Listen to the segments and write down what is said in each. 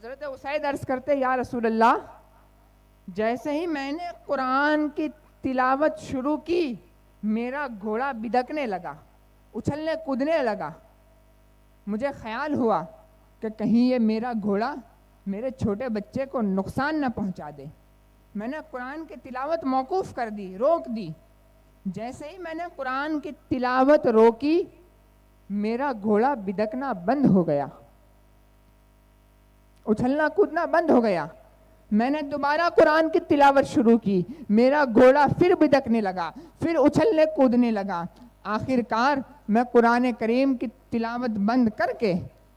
حضرت اسید عرض کرتے یا رسول اللہ، جیسے ہی میں نے قرآن کی تلاوت شروع کی میرا گھوڑا بدکنے لگا، اچھلنے کودنے لگا. مجھے خیال ہوا کہ کہیں یہ میرا گھوڑا میرے چھوٹے بچے کو نقصان نہ پہنچا دے. میں نے قرآن کی تلاوت موقوف کر دی، روک دی. جیسے ہی میں نے قرآن کی تلاوت روکی میرا گھوڑا بدکنا بند ہو گیا، اچھلنا کودنا بند ہو گیا. میں نے دوبارہ قرآن کی تلاوت شروع کی، میرا گھوڑا پھر بدکنے لگا، پھر اچھلنے کودنے لگا. آخر کار میں قرآن کریم کی تلاوت بند کر کے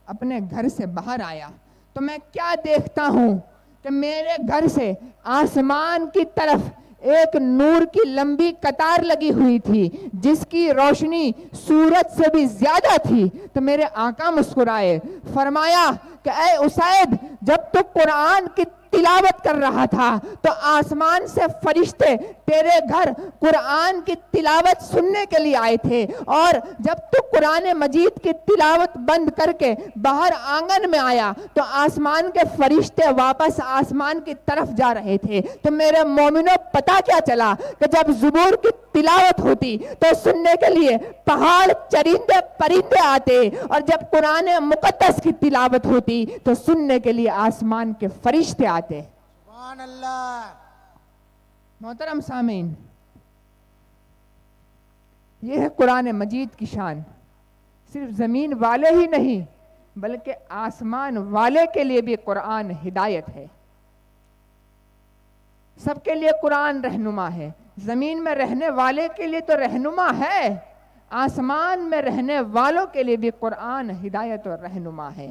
اپنے گھر سے باہر آیا تو میں کیا دیکھتا ہوں کہ میرے گھر سے آسمان کی طرف ایک نور کی لمبی قطار لگی ہوئی تھی جس کی روشنی سورج سے بھی زیادہ تھی. تو میرے آقا مسکرائے، فرمایا کہ اے اسید، جب تو قرآن کی تلاوت کر رہا تھا تو آسمان سے فرشتے تیرے گھر قرآن کی تلاوت سننے کے لیے آئے تھے، اور جب تو قرآن مجید کی تلاوت بند کر کے باہر آنگن میں آیا تو آسمان کے فرشتے واپس آسمان کی طرف جا رہے تھے. تو میرے مومنوں پتہ کیا چلا کہ جب زبور کی تلاوت ہوتی تو سننے کے لیے پہاڑ چرندے پرندے آتے، اور جب قرآن مقدس کی تلاوت ہوتی تو سننے کے لیے آسمان کے فرشتے آتے. سبحان اللہ. محترم سامعین، یہ ہے قرآن مجید کی شان. صرف زمین والے ہی نہیں بلکہ آسمان والے کے لیے بھی قرآن ہدایت ہے. سب کے لیے قرآن رہنما ہے. زمین میں رہنے والے کے لیے تو رہنما ہے، آسمان میں رہنے والوں کے لیے بھی قرآن ہدایت اور رہنما ہے.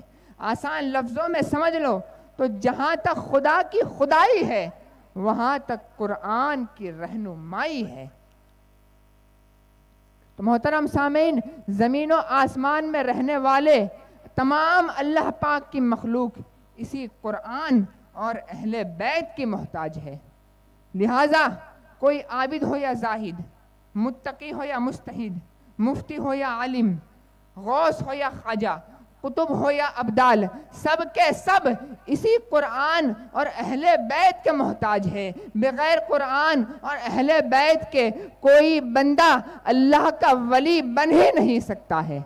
آسان لفظوں میں سمجھ لو تو جہاں تک خدا کی خدائی ہے وہاں تک قرآن کی رہنمائی ہے. تو محترم سامعین، زمین و آسمان میں رہنے والے تمام اللہ پاک کی مخلوق اسی قرآن اور اہل بیت کی محتاج ہے. لہٰذا کوئی عابد ہو یا زاہد، متقی ہو یا مستحید، مفتی ہو یا عالم، غوث ہو یا خواجہ، قطب ہو یا ابدال، سب کے سب اسی قرآن اور اہل بیت کے محتاج ہے. بغیر قرآن اور اہل بیت کے کوئی بندہ اللہ کا ولی بن ہی نہیں سکتا ہے.